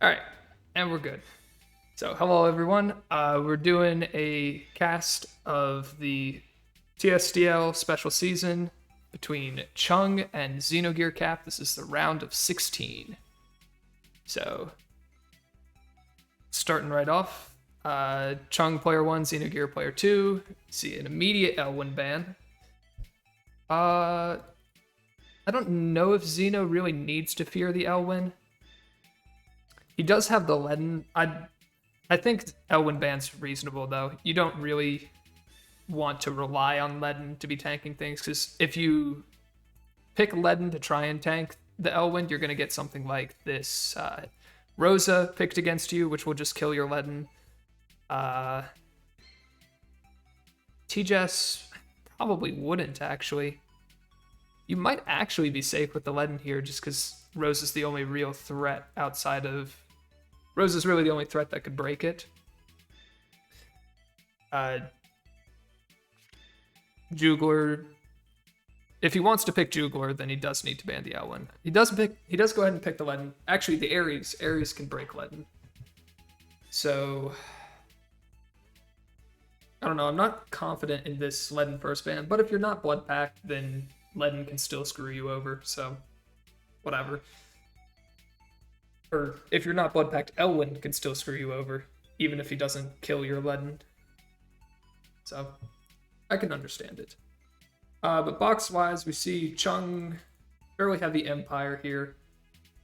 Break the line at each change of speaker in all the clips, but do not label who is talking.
All right, and we're good. So, hello everyone. We're doing a cast of the TSDL special season between Chung and Xenogearcap. This is the round of 16. So, starting right off, Chung player 1, Xenogear player 2. See an immediate Elwyn ban. I don't know if Xeno really needs to fear the Elwyn. He does have the Leaden. I think Elwyn ban's reasonable though. You don't really want to rely on Leaden to be tanking things because if you pick Leaden to try and tank the Elwyn, you're going to get something like this Rosa picked against you, which will just kill your Leaden. TJS probably wouldn't actually. You might actually be safe with the Leaden here just because Rosa's the only real threat outside of. Rosa's really the only threat that could break it. Jugler. If he wants to pick Jugler, then he does need to ban the Elwyn. He does go ahead and pick the Leaden. Actually, the Ares. Ares can break Leaden. So I don't know. I'm not confident in this Leaden first ban, but if you're not Blood Pact, then Leaden can still screw you over. So whatever. Or if you're not Blood Pact, Elwyn can still screw you over, even if he doesn't kill your Leaden. So I can understand it. But box-wise, we see Chung fairly heavy Empire here.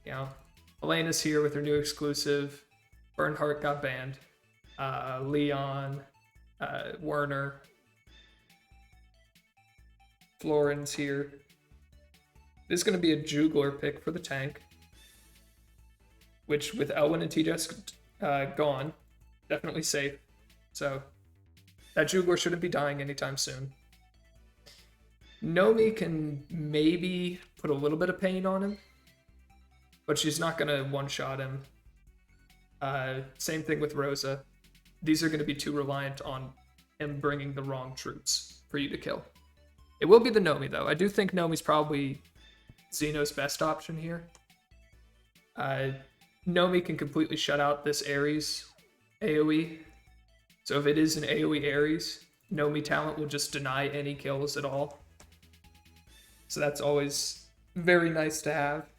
You know, Elena's here with her new exclusive. Bernhardt got banned. Leon, Werner, Florin's here. This is going to be a Jugler pick for the tank, which with Elwyn and TJS gone, definitely safe. So that Jugler shouldn't be dying anytime soon. Nomi can maybe put a little bit of pain on him, but she's not going to one-shot him. Same thing with Rosa. These are going to be too reliant on him bringing the wrong troops for you to kill. It will be the Nomi, though. I do think Nomi's probably Xeno's best option here. Nomi can completely shut out this Ares AoE. So if it is an AoE Ares, Nomi talent will just deny any kills at all. So that's always very nice to have.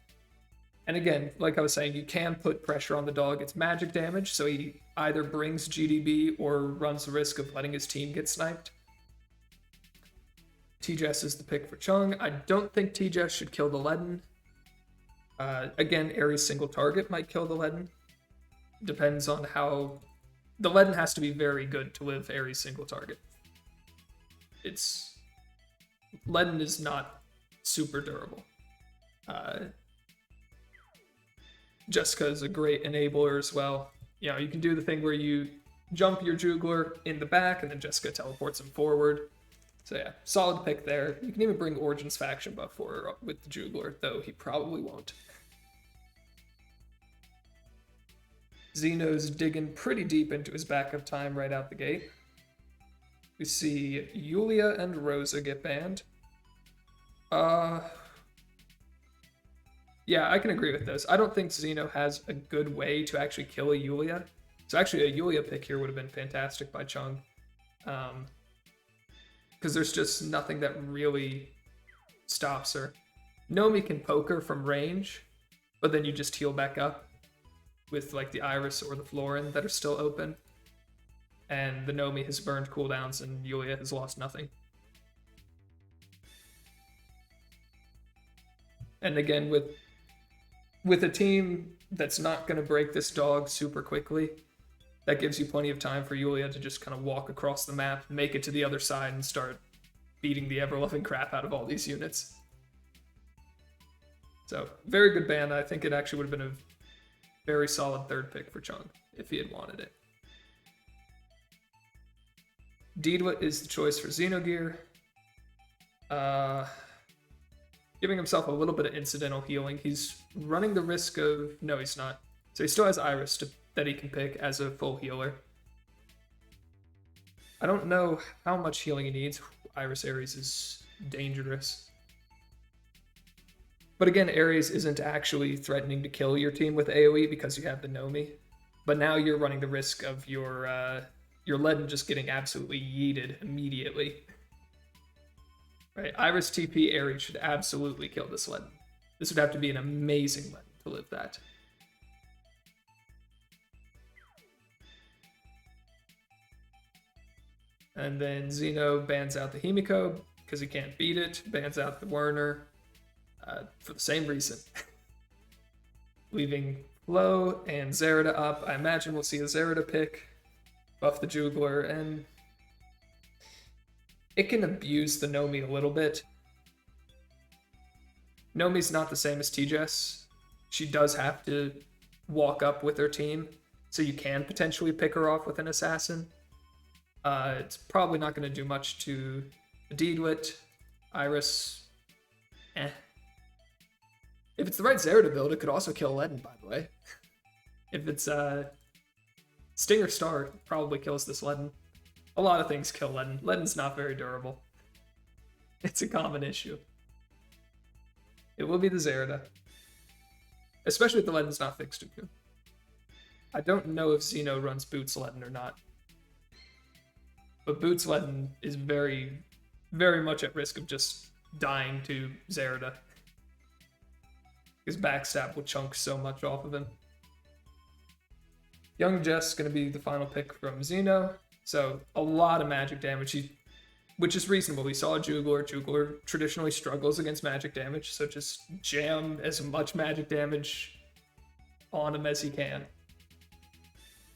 And again, like I was saying, you can put pressure on the dog. It's magic damage, so he either brings GDB or runs the risk of letting his team get sniped. TJS is the pick for Chung. I don't think TJS should kill the Leaden. Again, Ares single target might kill the Leaden. Depends on how. The Leaden has to be very good to live Ares single target. Leaden is not super durable. Jessica is a great enabler as well. You know, you can do the thing where you jump your Jugler in the back and then Jessica teleports him forward. So yeah, solid pick there. You can even bring Origin's faction buff for her with the Jugler, though he probably won't. Xeno's digging pretty deep into his backup time right out the gate. We see Yulia and Rosa get banned. Yeah, I can agree with this. I don't think Xeno has a good way to actually kill a Yulia. So actually a Yulia pick here would have been fantastic by Chung. Because there's just nothing that really stops her. Nomi can poke her from range, but then you just heal back up with like the Iris or the Florin that are still open. And the Nomi has burned cooldowns and Yulia has lost nothing. And again, with a team that's not going to break this dog super quickly, that gives you plenty of time for Yulia to just kind of walk across the map, make it to the other side, and start beating the ever-loving crap out of all these units. So, very good ban. I think it actually would have been a very solid third pick for Chung if he had wanted it. Deedwit is the choice for Xenogear. Giving himself a little bit of incidental healing. He's running the risk of... No, he's not. So he still has Iris that he can pick as a full healer. I don't know how much healing he needs. Iris Ares is dangerous. But again, Ares isn't actually threatening to kill your team with AoE because you have the Nomi. But now you're running the risk of your Leaden just getting absolutely yeeted immediately. Right, Iris TP Ares should absolutely kill this Leaden. This would have to be an amazing Leaden to live that. And then Xeno bans out the Himiko because he can't beat it. Bans out the Werner for the same reason. Leaving Flo and Zerida up. I imagine we'll see a Zerida pick. Buff the Jugler, and it can abuse the Nomi a little bit. Nomi's not the same as T-Jess. She does have to walk up with her team, so you can potentially pick her off with an assassin. It's probably not going to do much to Deedwit. Iris, eh. If it's the right Zerida build, it could also kill Leaden, by the way. If it's Stinger Star, probably kills this Leaden. A lot of things kill Leaden. Leaden's not very durable. It's a common issue. It will be the Zerida. Especially if the Leaden's not fixed to you. I don't know if Xeno runs Boots Leaden or not. But Boots Leaden is very, very much at risk of just dying to Zerida. His backstab will chunk so much off of him. Young Jess is going to be the final pick from Xeno. So a lot of magic damage, which is reasonable. We saw Jugler. Jugler traditionally struggles against magic damage, so just jam as much magic damage on him as he can.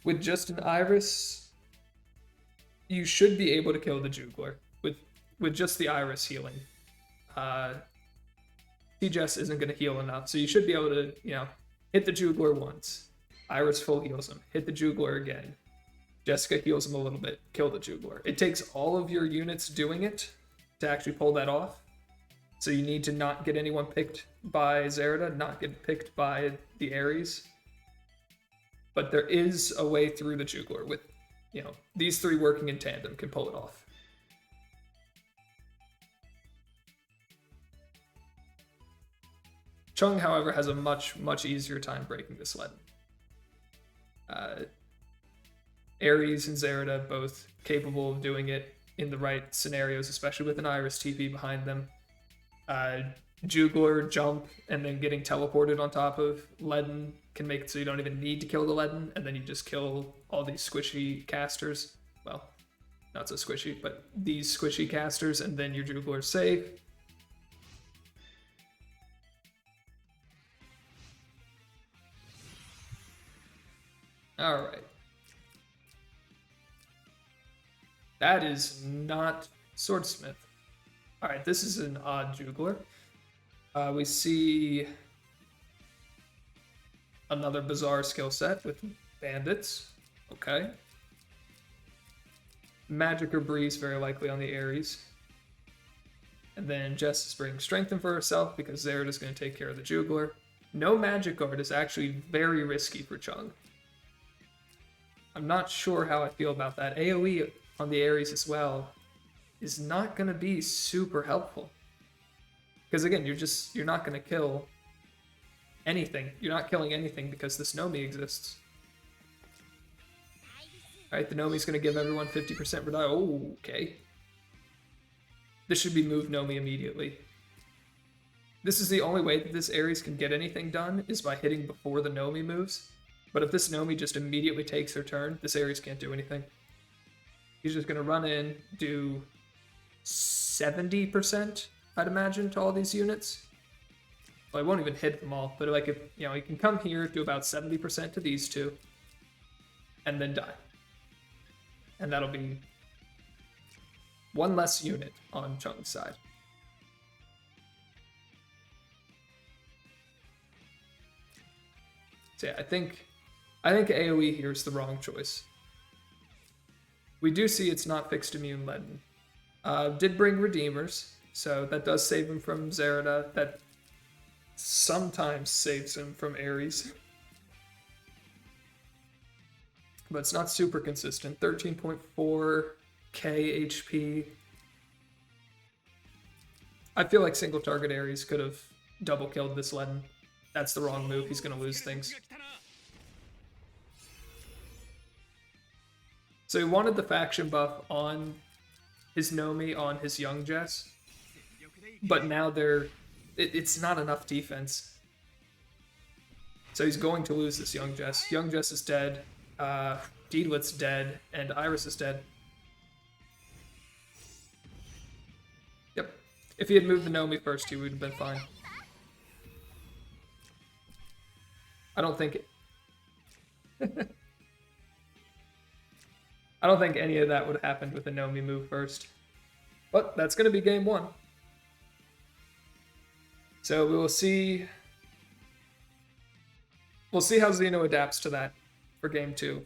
With just an Iris, you should be able to kill the Jugler with just the Iris healing. T-Jess isn't going to heal enough, so you should be able to, hit the Jugler once. Iris full heals him. Hit the Jugler again. Jessica heals him a little bit. Kill the Jugler. It takes all of your units doing it to actually pull that off. So you need to not get anyone picked by Zerida, not get picked by the Ares. But there is a way through the Jugler with, these three working in tandem can pull it off. Chung, however, has a much, much easier time breaking this Leaden. Ares and Zerida both capable of doing it in the right scenarios, especially with an Iris TP behind them. Jugler, jump, and then getting teleported on top of Leaden can make it so you don't even need to kill the Leaden, and then you just kill all these squishy casters. Well, not so squishy, but these squishy casters, and then your Jugler's safe. Alright. That is not Swordsmith. Alright, this is an odd Jugler. We see another bizarre skill set with bandits. Okay. Magic or Breeze, very likely on the Ares. And then Jess is bringing Strengthen for herself because Zerida's going to take care of the Jugler. No Magic Guard is actually very risky for Chung. I'm not sure how I feel about that. AoE on the Ares as well is not going to be super helpful. Because again, you're not going to kill anything. You're not killing anything because this Nomi exists. Alright, the Nomi's going to give everyone 50% reduction. Oh, okay. This should be moved Nomi immediately. This is the only way that this Ares can get anything done is by hitting before the Nomi moves. But if this Nomi just immediately takes her turn, this Ares can't do anything. He's just going to run in, do 70%, I'd imagine, to all these units. Well, I won't even hit them all, but like if, he can come here, do about 70% to these two, and then die. And that'll be one less unit on Chung's side. So yeah, I think AoE here is the wrong choice. We do see it's not fixed immune Leaden. Did bring Redeemers, so that does save him from Zerida. That sometimes saves him from Ares. But it's not super consistent. 13.4k HP. I feel like single target Ares could have double killed this Ledin. That's the wrong move. He's going to lose things. So he wanted the faction buff on his Nomi, on his Young Jess. But now it's not enough defense. So he's going to lose this Young Jess. Young Jess is dead. Deedwit's dead. And Iris is dead. Yep. If he had moved the Nomi first, he would have been fine. I don't think I don't think any of that would have happened with the Nomi move first. But that's going to be game 1. So we will see. We'll see how Xeno adapts to that for game 2.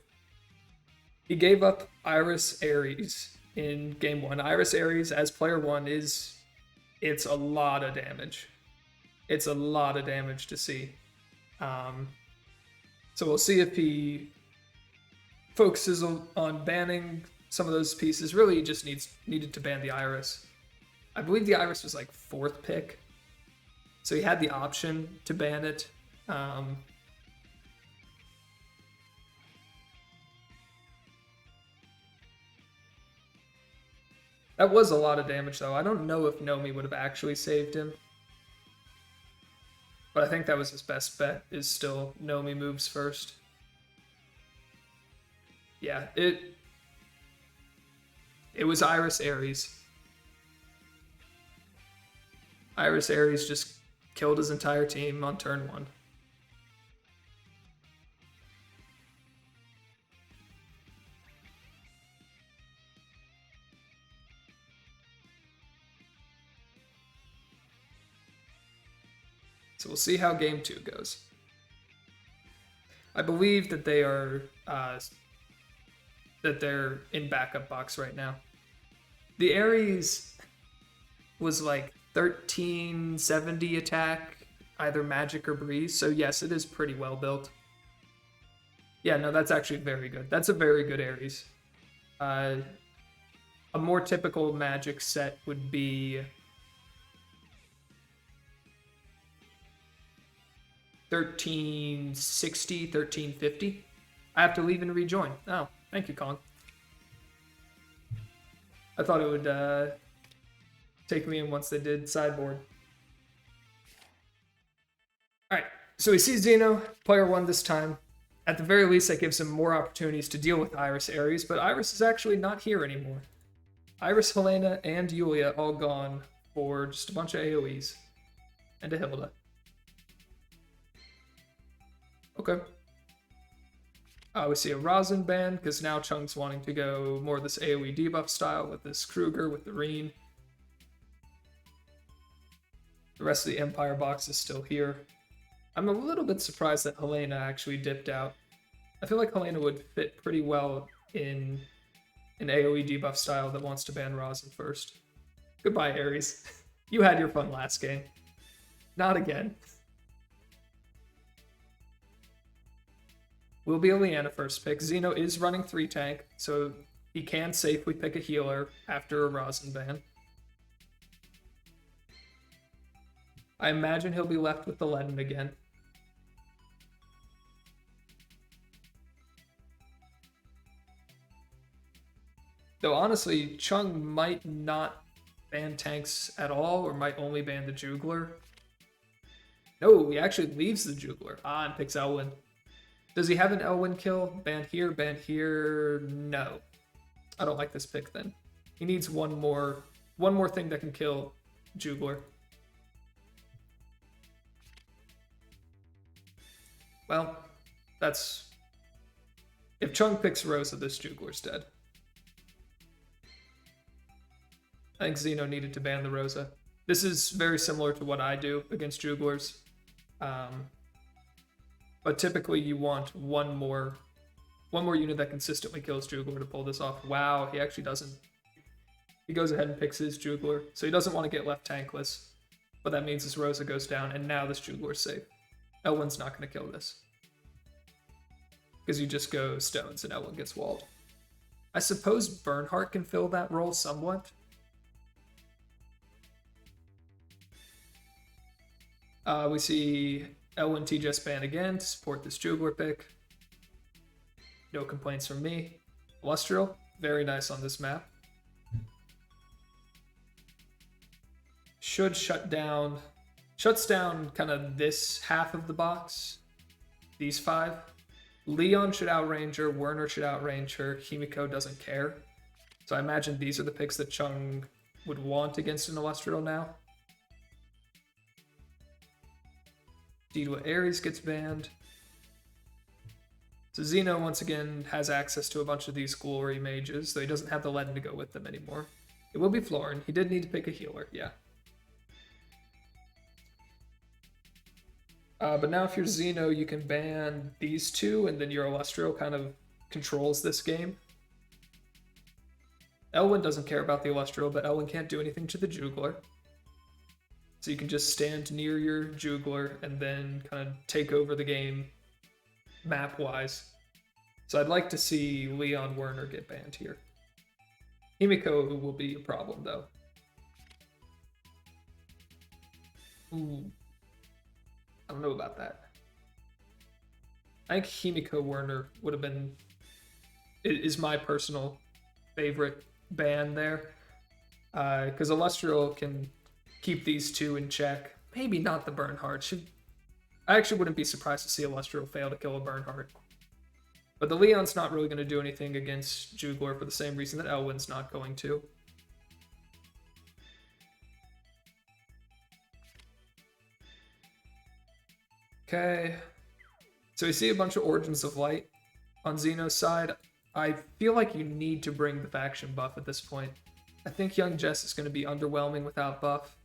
He gave up Iris Ares in game 1. Iris Ares as player 1 it's a lot of damage. It's a lot of damage to see. So we'll see if he focuses on banning some of those pieces. Really, he just needed to ban the Iris. I believe the Iris was like 4th pick. So he had the option to ban it. That was a lot of damage, though. I don't know if Nomi would have actually saved him. But I think that was his best bet, is still Nomi moves first. Yeah, it was Iris Ares. Iris Ares just killed his entire team on turn 1. So we'll see how game 2 goes. I believe that they're in backup box right now. The Ares was like 1370 attack, either magic or breeze. So yes, it is pretty well built. Yeah, no, that's actually very good. That's a very good Ares. A more typical magic set would be 1360, 1350. I have to leave and rejoin. Oh, thank you, Kong. I thought it would take me in once they did sideboard. Alright, so we see Xeno, player 1 this time. At the very least, that gives him more opportunities to deal with Iris Ares, but Iris is actually not here anymore. Iris, Helena, and Yulia all gone for just a bunch of AoEs. And a Hilda. Okay. We see a Rosin ban, because now Chung's wanting to go more this AoE debuff style with this Kruger, with the Reen. The rest of the Empire box is still here. I'm a little bit surprised that Helena actually dipped out. I feel like Helena would fit pretty well in an AoE debuff style that wants to ban Rosin first. Goodbye, Ares. You had your fun last game. Not again. Will be a Leanna first pick. Xeno is running 3 tank, so he can safely pick a healer after a Rosin ban. I imagine he'll be left with the Ledin again. Though honestly, Chung might not ban tanks at all, or might only ban the Jugler. No, he actually leaves the Jugler. And picks Elwyn. Does he have an Elwyn kill? Ban here, no. I don't like this pick then. He needs one more thing that can kill Jugler. Well, that's... If Chung picks Rosa, this Jugler's dead. I think Xeno needed to ban the Rosa. This is very similar to what I do against Juglers. But typically you want one more unit that consistently kills Jugler to pull this off. Wow, he actually doesn't. He goes ahead and picks his Jugler. So he doesn't want to get left tankless. But that means this Rosa goes down, and now this Jugler's safe. Elwyn's not going to kill this. Because you just go stones and Elwyn gets walled. I suppose Bernhardt can fill that role somewhat. We see Elwyn TGS ban again to support this Jugler pick. No complaints from me. Lustrial, very nice on this map. Should shuts down kind of this half of the box. These 5. Leon should outrange her, Werner should outrange her, Himiko doesn't care. So I imagine these are the picks that Chung would want against an Illustrial now. Didua Ares gets banned. So Xeno, once again, has access to a bunch of these glory mages, though he doesn't have the Ledin to go with them anymore. It will be Florin. He did need to pick a healer, yeah. But now if you're Xeno, you can ban these 2, and then your Illustrial kind of controls this game. Elwyn doesn't care about the Illustrial, but Elwyn can't do anything to the Jugler. So you can just stand near your Jugler and then kind of take over the game map-wise. So I'd like to see Leon Werner get banned here. Himiko will be a problem, though. Ooh. I don't know about that. I think Himiko Werner would have been... is my personal favorite ban there. Because Illustrial can keep these 2 in check. Maybe not the Bernhardt. I actually wouldn't be surprised to see Illustrial fail to kill a Bernhardt. But the Leon's not really going to do anything against Jugler for the same reason that Elwyn's not going to. Okay. So we see a bunch of Origins of Light on Xeno's side. I feel like you need to bring the faction buff at this point. I think Young Jess is going to be underwhelming without buff.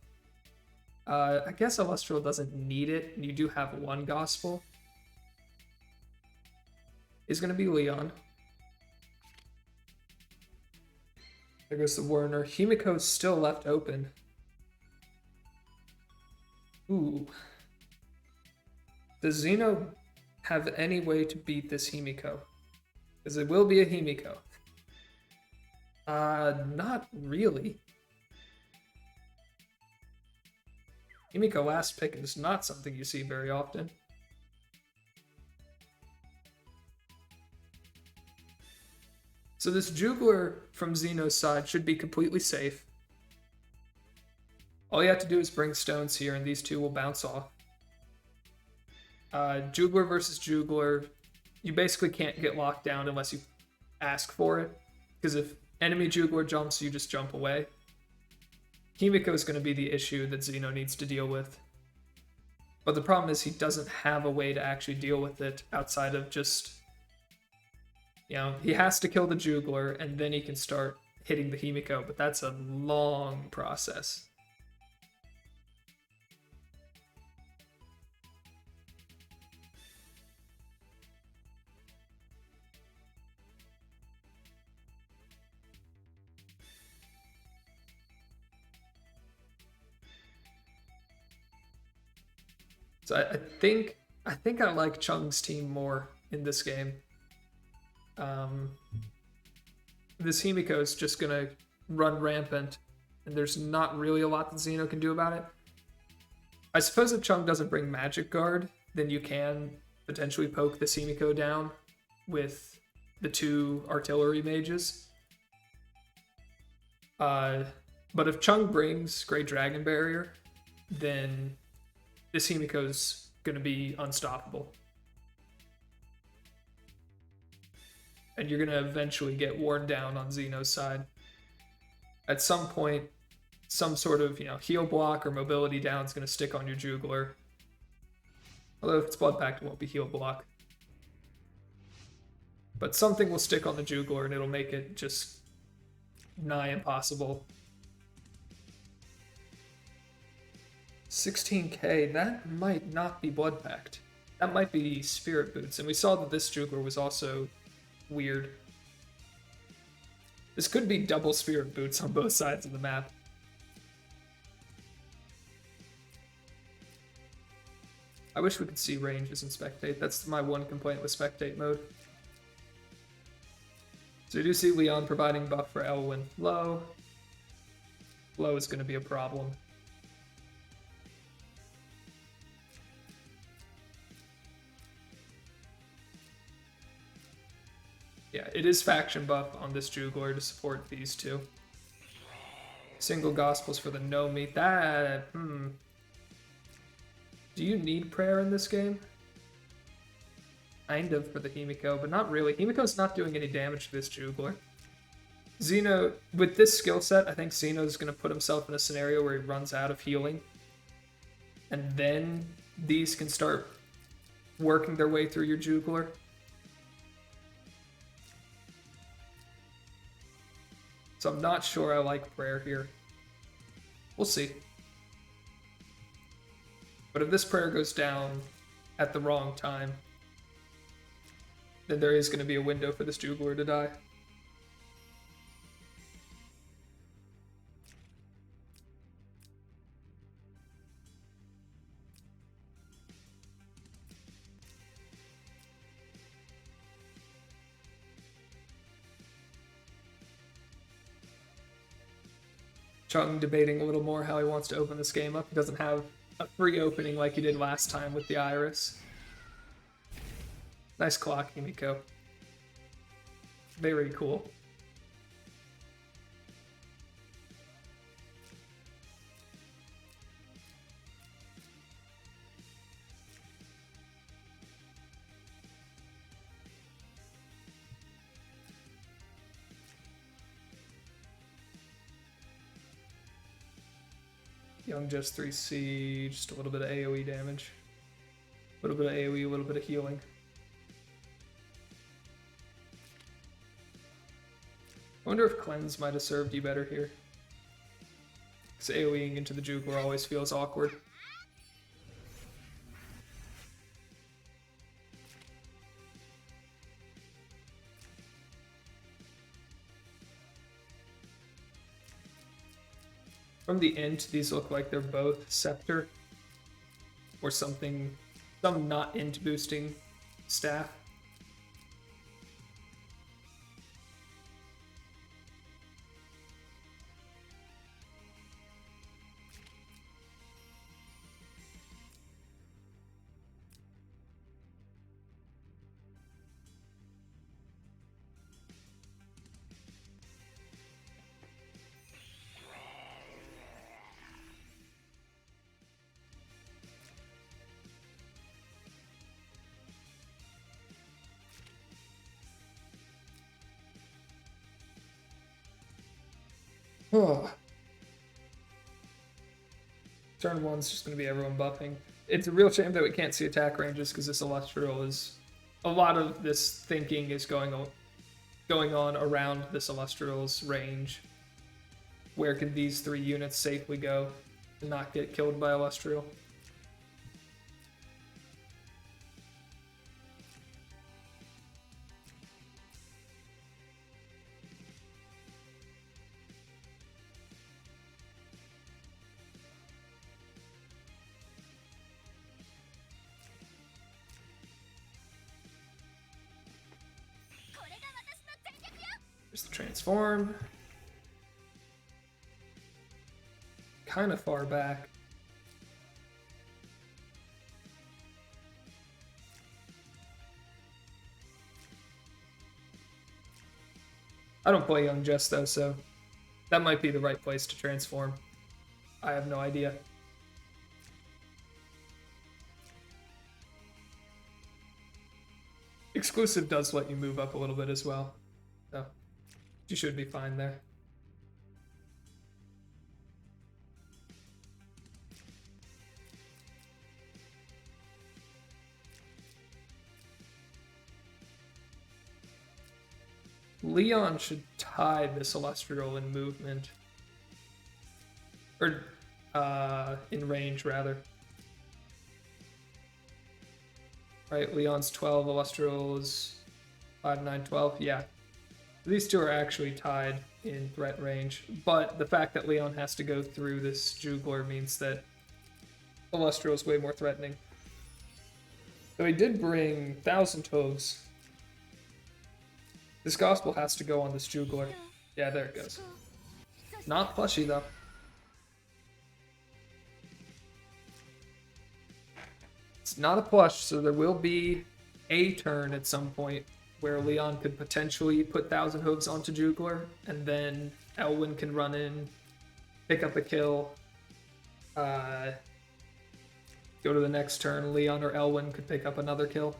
I guess Illustrial doesn't need it, and you do have 1 Gospel. Is going to be Leon. There goes the Werner. Himiko's still left open. Ooh. Does Xeno have any way to beat this Himiko? Because it will be a Himiko. Not really. Himiko last pick is not something you see very often. So this Jugler from Xeno's side should be completely safe. All you have to do is bring stones here and these 2 will bounce off. Jugler versus Jugler, you basically can't get locked down unless you ask for it. Because if enemy Jugler jumps, you just jump away. Himiko is going to be the issue that Xeno needs to deal with. But the problem is he doesn't have a way to actually deal with it outside of just... You know, he has to kill the Jugler and then he can start hitting the Himiko, but that's a long process. So I think I like Chung's team more in this game. This Himiko is just gonna run rampant, and there's not really a lot that Xeno can do about it. I suppose if Chung doesn't bring Magic Guard, then you can potentially poke this Himiko down with the 2 artillery mages. But if Chung brings Great Dragon Barrier, then this Himiko's gonna be unstoppable. And you're gonna eventually get worn down on Xeno's side. At some point, some sort of, heal block or mobility down is gonna stick on your Jugler. Although if it's Blood Pact, it won't be heal block. But something will stick on the Jugler and it'll make it just nigh impossible. 16k, that might not be Blood Pact. That might be Spirit Boots, and we saw that this Jugler was also weird. This could be double Spirit Boots on both sides of the map. I wish we could see ranges in Spectate. That's my one complaint with Spectate mode. So we do see Leon providing buff for Elwyn. Low is going to be a problem. Yeah, it is faction buff on this Jugler to support these two. Single Gospels for the Nomi. That, Do you need prayer in this game? Kind of for the Himiko, but not really. Himiko's not doing any damage to this Jugler. Xeno, with this skill set, I think Xeno's going to put himself in a scenario where he runs out of healing. And then these can start working their way through your Jugler. So I'm not sure I like prayer here. We'll see. But if this prayer goes down at the wrong time, then there is going to be a window for this Jugler to die. Chung debating a little more how he wants to open this game up. He doesn't have a free opening like he did last time with the Iris. Nice clock, Himiko. Very cool. Young just 3C, just a little bit of AoE damage. A little bit of AoE, a little bit of healing. I wonder if Cleanse might have served you better here. Because AoEing into the Jugler always feels awkward. From the int, these look like they're both Scepter or something, some not int boosting staff. Oh. Turn one's just going to be everyone buffing. It's a real shame that we can't see attack ranges because this Celestial is... A lot of this thinking is going on around the Celestial's range. Where can these three units safely go and not get killed by Celestial? There's the transform. Kind of far back. I don't play Young Jess though, so that might be the right place to transform. I have no idea. Exclusive does let you move up a little bit as well, so you should be fine there. Leon should tie the Celestial in movement. Or, in range, rather. Right, Leon's 12, Celestial is 5, 9, 12. Yeah. These two are actually tied in threat range, but the fact that Leon has to go through this Jugler means that Celestial is way more threatening. So he did bring 1,000 Hooves. This Gospel has to go on this Jugler. Yeah, there it goes. Not plushy, though. It's not a plush, so there will be a turn at some point where Leon could potentially put Thousand Hooves onto Jugler, and then Elwyn can run in, pick up a kill, go to the next turn, Leon or Elwyn could pick up another kill.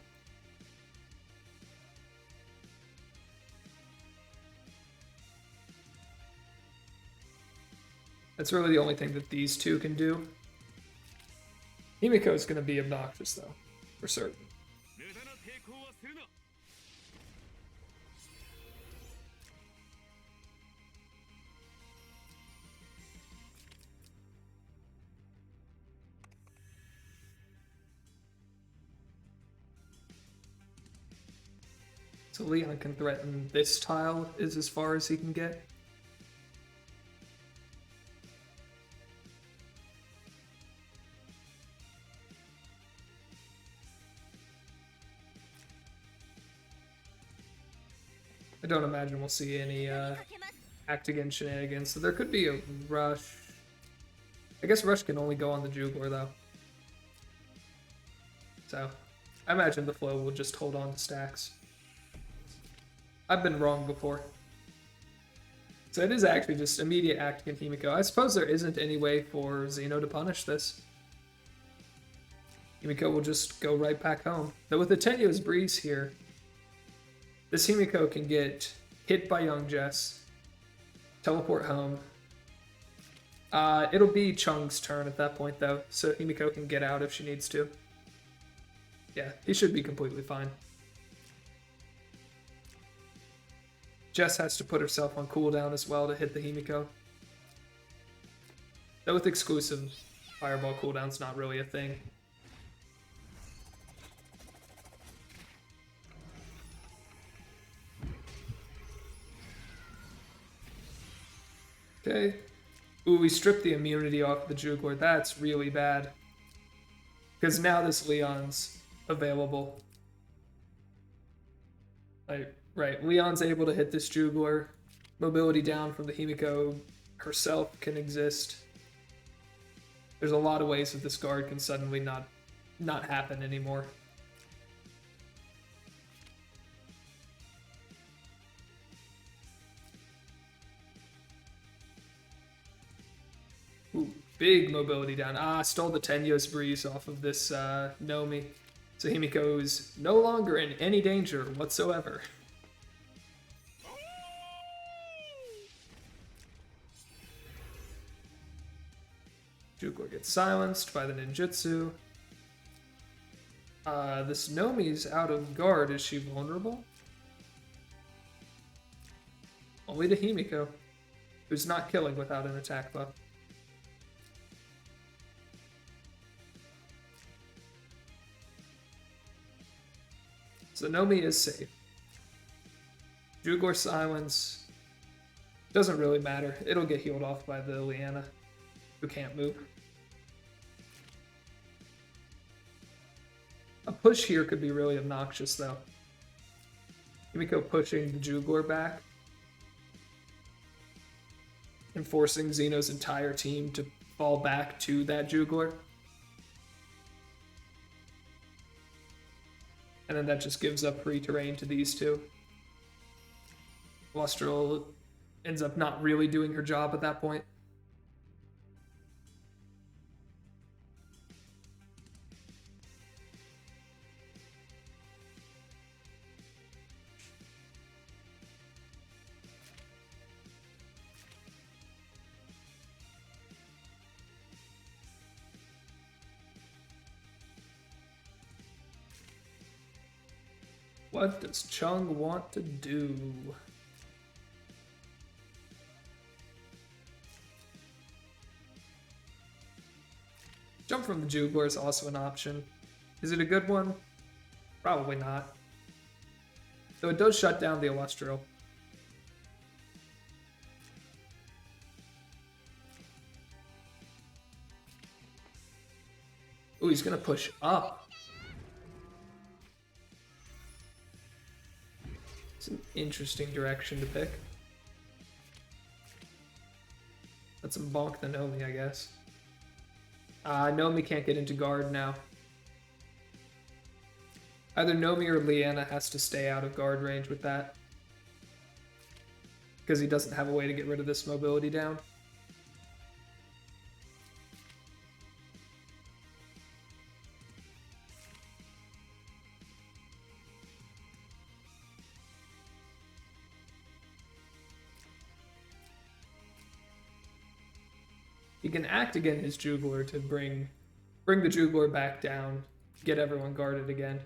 That's really the only thing that these two can do. Himiko is going to be obnoxious, though, for certain. So Leon can threaten this tile is as far as he can get. I don't imagine we'll see any act again shenanigans, so there could be a rush. I guess rush can only go on the Jugler though. So I imagine the flow will just hold on to stacks. I've been wrong before. So it is actually just immediate act against Himiko. I suppose there isn't any way for Xeno to punish this. Himiko will just go right back home. Though with the Tenuous Breeze here, this Himiko can get hit by Young Jess, teleport home. It'll be Chung's turn at that point though, so Himiko can get out if she needs to. Yeah, he should be completely fine. Jess has to put herself on cooldown as well to hit the Himiko. Though with exclusive, Fireball cooldown's not really a thing. Okay. Ooh, we stripped the immunity off the Jugler. That's really bad. Because now this Leon's available. Right, Leon's able to hit this Jugler. Mobility down from the Himiko herself can exist. There's a lot of ways that this guard can suddenly not happen anymore. Ooh, big mobility down. Stole the Tenuous Breeze off of this Nomi. So Himiko is no longer in any danger whatsoever. Jugler gets silenced by the ninjutsu. This Nomi's out of guard. Is she vulnerable? Only to Himiko, who's not killing without an attack buff. So Nomi is safe. Jugler silence doesn't really matter. It'll get healed off by the Liana, who can't move. A push here could be really obnoxious though. Himiko pushing the Jugler back and forcing Xeno's entire team to fall back to that Jugler. And then that just gives up free terrain to these two. Lustral ends up not really doing her job at that point. What does Chung want to do? Jump from the Jugler is also an option. Is it a good one? Probably not. Though it does shut down the Illustral. Ooh, he's gonna push up. It's an interesting direction to pick. Let's bonk the Nomi, I guess. Nomi can't get into guard now. Either Nomi or Leanna has to stay out of guard range with that. Because he doesn't have a way to get rid of this mobility down. He can act again his Jugler to bring the Jugler back down, get everyone guarded again.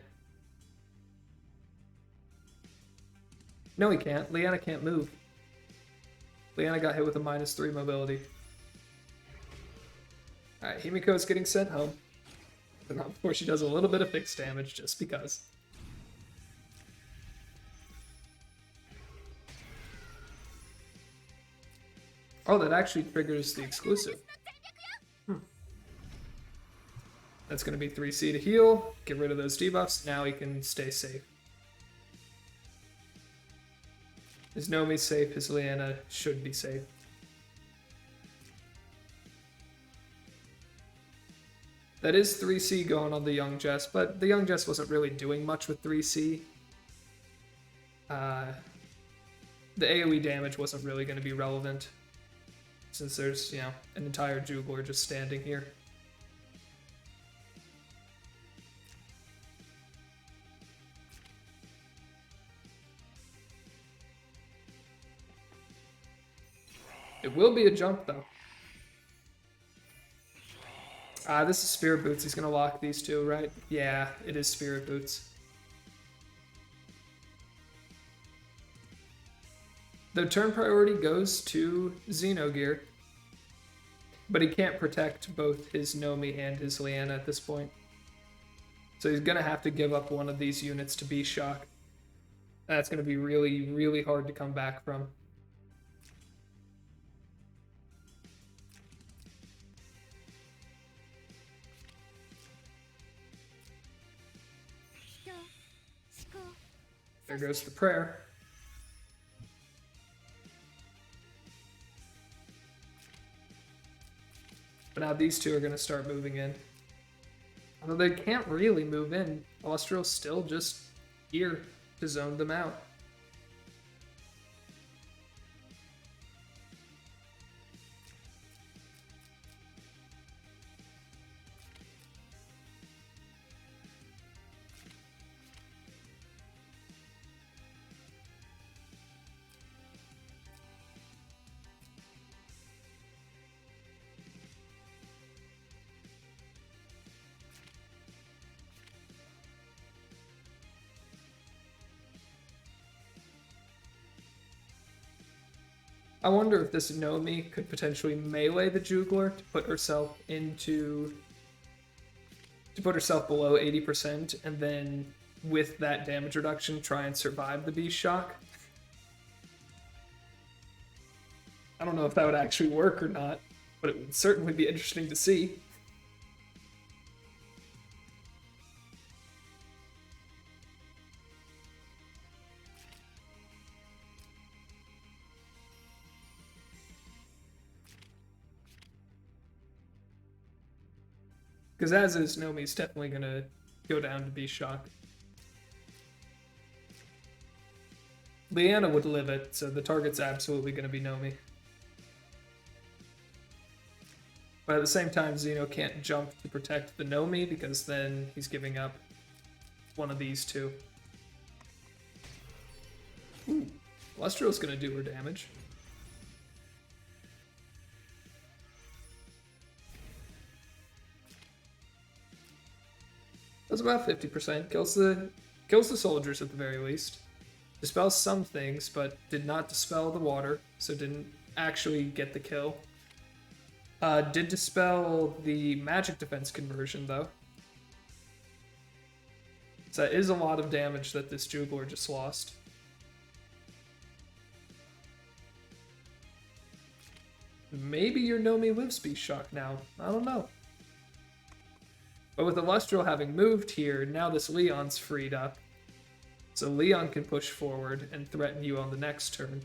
No, he can't. Leanna can't move. Leanna got hit with a -3 mobility. Alright, Himiko's getting sent home. But not before she does a little bit of fixed damage, just because. Oh, that actually triggers the exclusive. That's going to be 3C to heal, get rid of those debuffs. Now he can stay safe. His Nomi's safe, his Leanna should be safe. That is 3C going on the Young Jess, but the Young Jess wasn't really doing much with 3C. The AoE damage wasn't really going to be relevant, since there's, you know, an entire Jugler just standing here. It will be a jump, though. This is Spirit Boots. He's going to lock these two, right? Yeah, it is Spirit Boots. The turn priority goes to Xenogear, but he can't protect both his Nomi and his Leanna at this point. So he's going to have to give up one of these units to Beast Shock. That's going to be really, really hard to come back from. There goes the prayer. But now these two are going to start moving in. Although they can't really move in. Alustriel's still just here to zone them out. I wonder if this Nomi could potentially melee the Jugler to put herself below 80%, and then with that damage reduction try and survive the Beast Shock. I don't know if that would actually work or not, but it would certainly be interesting to see. Because as is, Nomi's definitely going to go down to Beast Shock. Leanna would live it, so the target's absolutely going to be Nomi. But at the same time, Xeno can't jump to protect the Nomi, because then he's giving up one of these two. Ooh, Lustrio's going to do her damage. That's about 50%. Kills the soldiers at the very least. Dispels some things, but did not dispel the water, so didn't actually get the kill. Did dispel the magic defense conversion, though. So that is a lot of damage that this Jugler just lost. Maybe your Nomi lives Beast Shock now. I don't know. But with Illustrial having moved here, now this Leon's freed up. So Leon can push forward and threaten you on the next turn.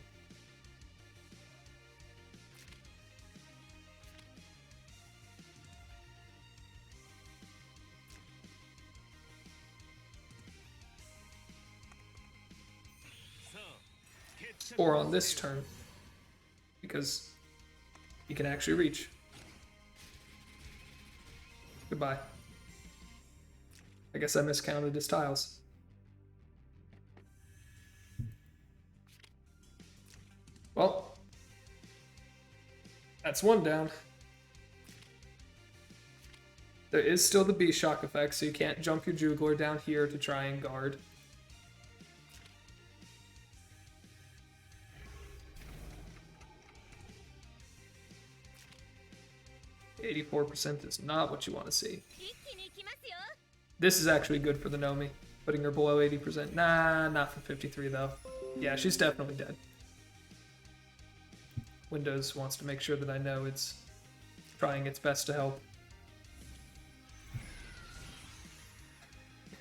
or on this turn, because he can actually reach. Goodbye. I guess I miscounted his tiles. Well, that's one down. There is still the B-Shock effect, so you can't jump your Juggler down here to try and guard. %84% is not what you want to see. This is actually good for the Nomi, putting her below 80%. Nah, not for 53 though. Yeah, she's definitely dead. Windows wants to make sure that I know it's trying its best to help.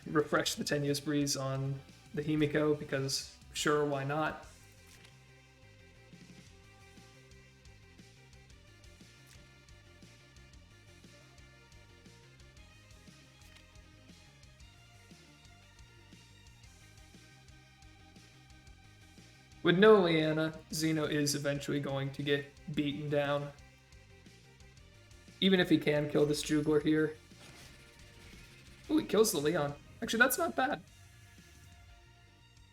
Refresh the Tenuous Breeze on the Himiko because sure, why not? With no Leanna, Xeno is eventually going to get beaten down. Even if he can kill this Juggler here. Ooh, he kills the Leon. Actually, that's not bad.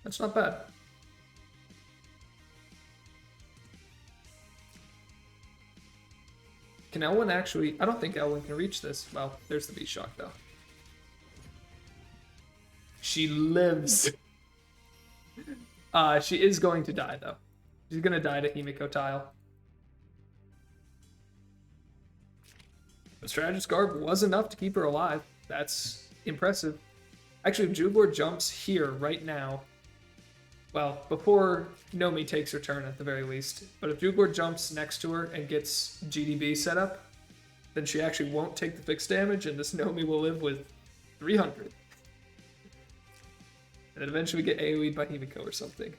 That's not bad. Can Elwyn actually... I don't think Elwyn can reach this. Well, there's the V-Shock, though. She lives. She is going to die, though. She's going to die to Himiko tile. The Strategist Garb was enough to keep her alive. That's impressive. Actually, if Juggler jumps here right now, well, before Nomi takes her turn at the very least, but if Juggler jumps next to her and gets GDB set up, then she actually won't take the fixed damage, and this Nomi will live with 300. And then eventually get AoE'd by Himiko or something.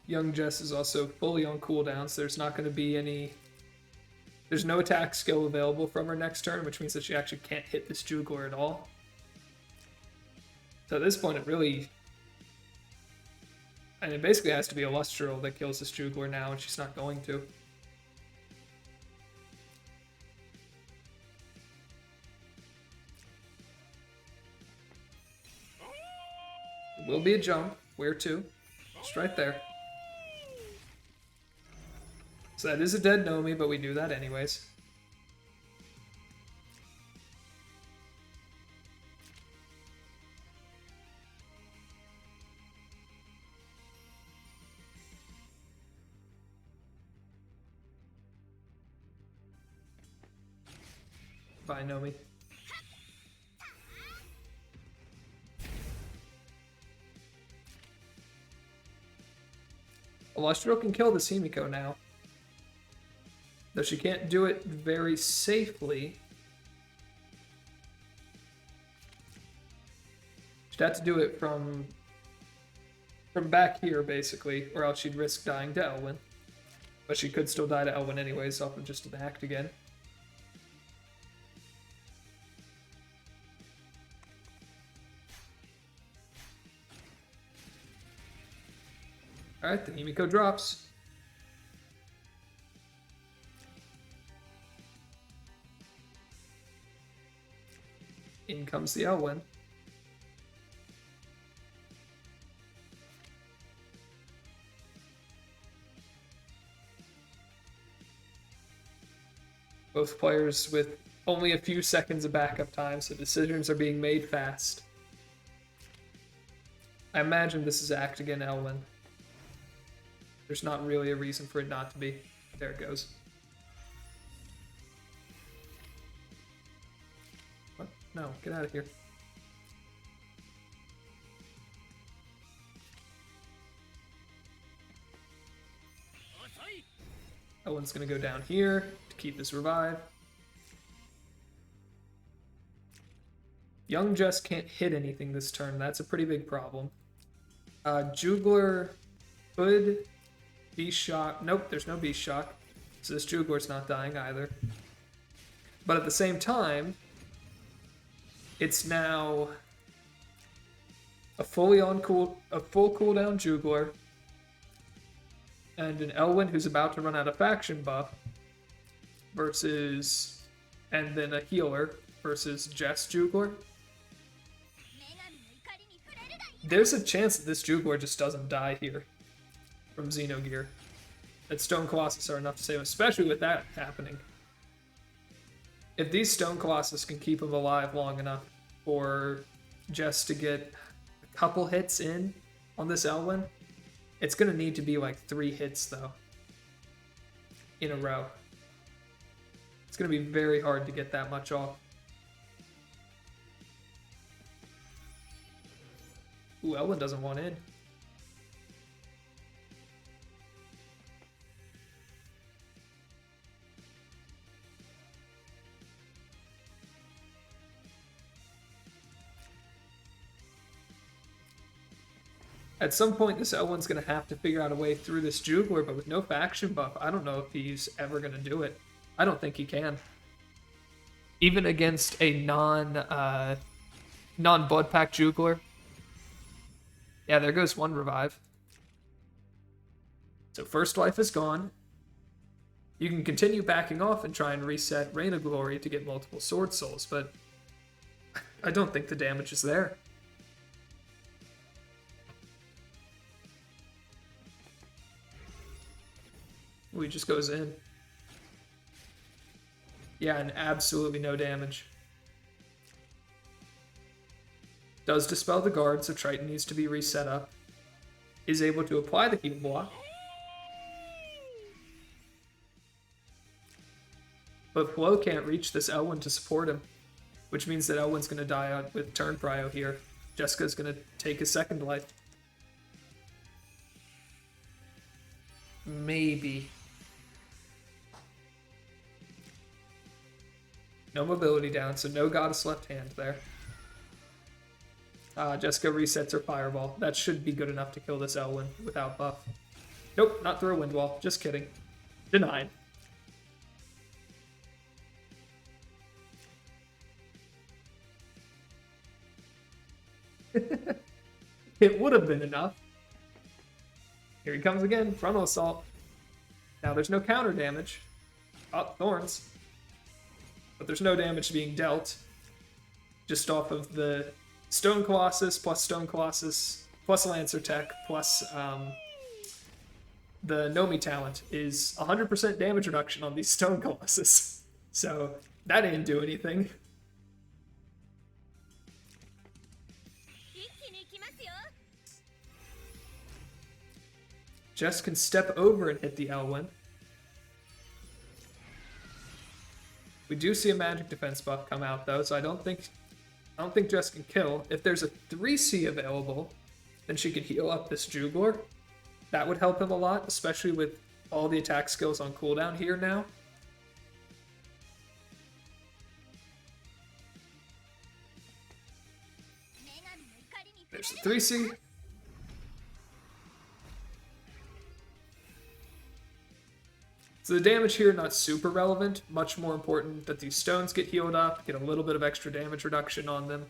Young Jess is also fully on cooldown, so there's not going to be any... There's no attack skill available from her next turn, which means that she actually can't hit this Juggler at all. So at this point, it really... And it basically has to be a Lustral that kills this Juggler now, and she's not going to. It will be a jump. Where to? Just right there. So that is a dead Nomi, but we do that anyways. Bye, Nomi. Lustral can kill this Himiko now. Though she can't do it very safely. She'd have to do it from back here, basically, or else she'd risk dying to Elwyn. But she could still die to Elwyn anyways, off of just an act again. Alright, the Himiko drops. In comes the Elwyn. Both players with only a few seconds of backup time, so decisions are being made fast. I imagine this is Act again, Elwyn. There's not really a reason for it not to be. There it goes. What? No, get out of here. Elwyn's gonna go down here to keep this revive. Young Jess can't hit anything this turn. That's a pretty big problem. Jugler could Beast Shock. Nope, there's no Beast Shock. So this Jugler's not dying either. But at the same time, it's now a full cooldown Jugler and an Elwyn who's about to run out of faction buff versus, and then a healer versus Jess Jugler. There's a chance that this Jugler just doesn't die here from Xenogear. That Stone Colossus are enough to save him, especially with that happening. If these Stone Colossus can keep him alive long enough for Jess to get a couple hits in on this Elwyn, it's going to need to be like 3 hits, though, in a row. It's going to be very hard to get that much off. Ooh, Elwyn doesn't want in. At some point, this Elwyn's going to have to figure out a way through this Jugler, but with no faction buff, I don't know if he's ever going to do it. I don't think he can. Even against a non-Blood Pack Jugler. Yeah, there goes one revive. So first life is gone. You can continue backing off and try and reset Reign of Glory to get multiple Sword Souls, but I don't think the damage is there. Ooh, he just goes in. Yeah, and absolutely no damage. Does dispel the guard, so Triton needs to be reset up. Is able to apply the heal block. But Flo can't reach this Elwyn to support him, which means that Elwyn's going to die out with turn prio here. Jessica's going to take his second life. Maybe. No mobility down, so no Goddess left hand there. Jessica resets her Fireball. That should be good enough to kill this Elwyn without buff. Nope, not through a Wind Wall. Just kidding. Denied. It would have been enough. Here he comes again. Frontal Assault. Now there's no counter damage. Oh, Thorns. But there's no damage being dealt. Just off of the Stone Colossus plus Lancer Tech plus the Nomi talent is 100% damage reduction on these Stone Colossus. So that didn't do anything. Jess can step over and hit the Elwyn. We do see a magic defense buff come out though, so I don't think Jess can kill. If there's a 3C available, then she could heal up this Jugler. That would help him a lot, especially with all the attack skills on cooldown here now. There's the 3C. So the damage here, not super relevant. Much more important that these stones get healed up, get a little bit of extra damage reduction on them.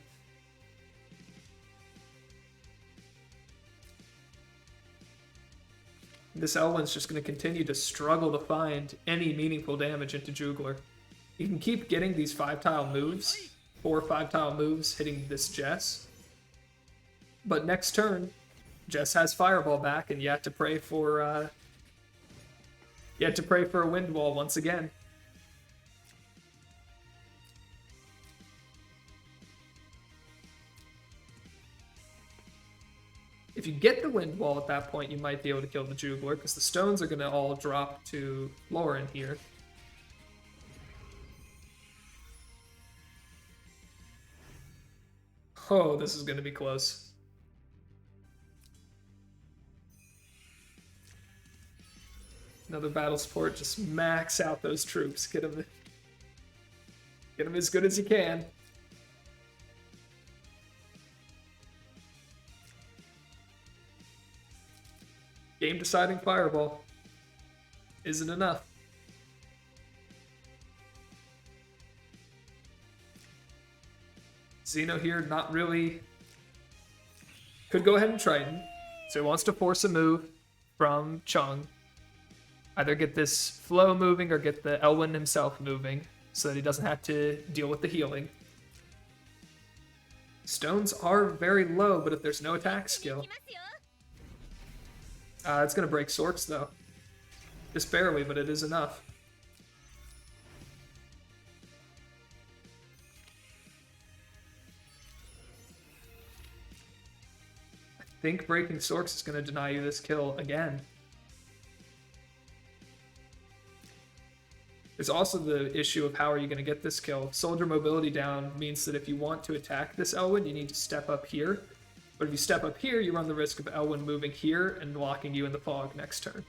This Elwyn's just going to continue to struggle to find any meaningful damage into Jugler. You can keep getting these 5-tile moves, 4 5-tile moves hitting this Jess. But next turn, Jess has Fireball back, and you have to pray for a Wind Wall once again. If you get the Wind Wall at that point, you might be able to kill the Jugler, because the stones are going to all drop to Lauren here. Oh, this is going to be close. Another battle support, just max out those troops. Get them as good as you can. Game-deciding fireball isn't enough. Xeno here, not really. Could go ahead and Triton. So he wants to force a move from Chung. Either get this flow moving or get the Elwyn himself moving so that he doesn't have to deal with the healing. Stones are very low, but if there's no attack skill... it's going to break Sorks, though. Just barely, but it is enough. I think breaking Sorks is going to deny you this kill again. There's also the issue of how are you going to get this kill. Soldier mobility down means that if you want to attack this Elwyn, you need to step up here. But if you step up here, you run the risk of Elwyn moving here and locking you in the fog next turn.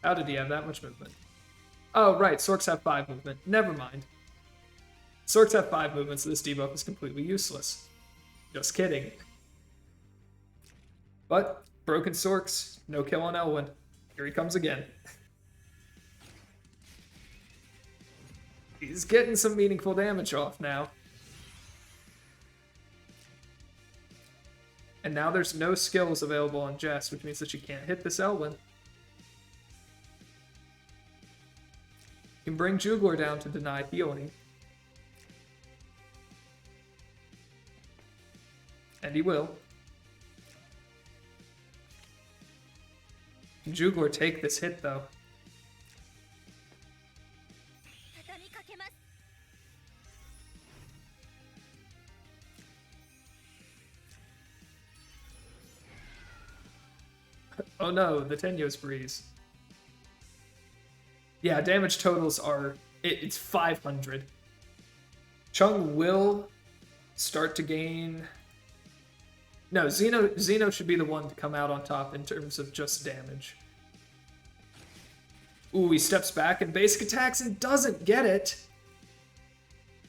How did he have that much movement? Oh, right, Sorks have 5 movement. Never mind. Sorks have 5 movement, so this debuff is completely useless. Just kidding. But, broken Sorks, no kill on Elwyn. Here he comes again. He's getting some meaningful damage off now. And now there's no skills available on Jess, which means that she can't hit this Elwyn. You can bring Jugler down to deny healing. And he will. Jugler take this hit, though. Oh no, the Tenyo's Breeze. Yeah, damage totals are... It's 500. Chung will start to gain... No, Xeno should be the one to come out on top in terms of just damage. Ooh, he steps back and basic attacks and doesn't get it.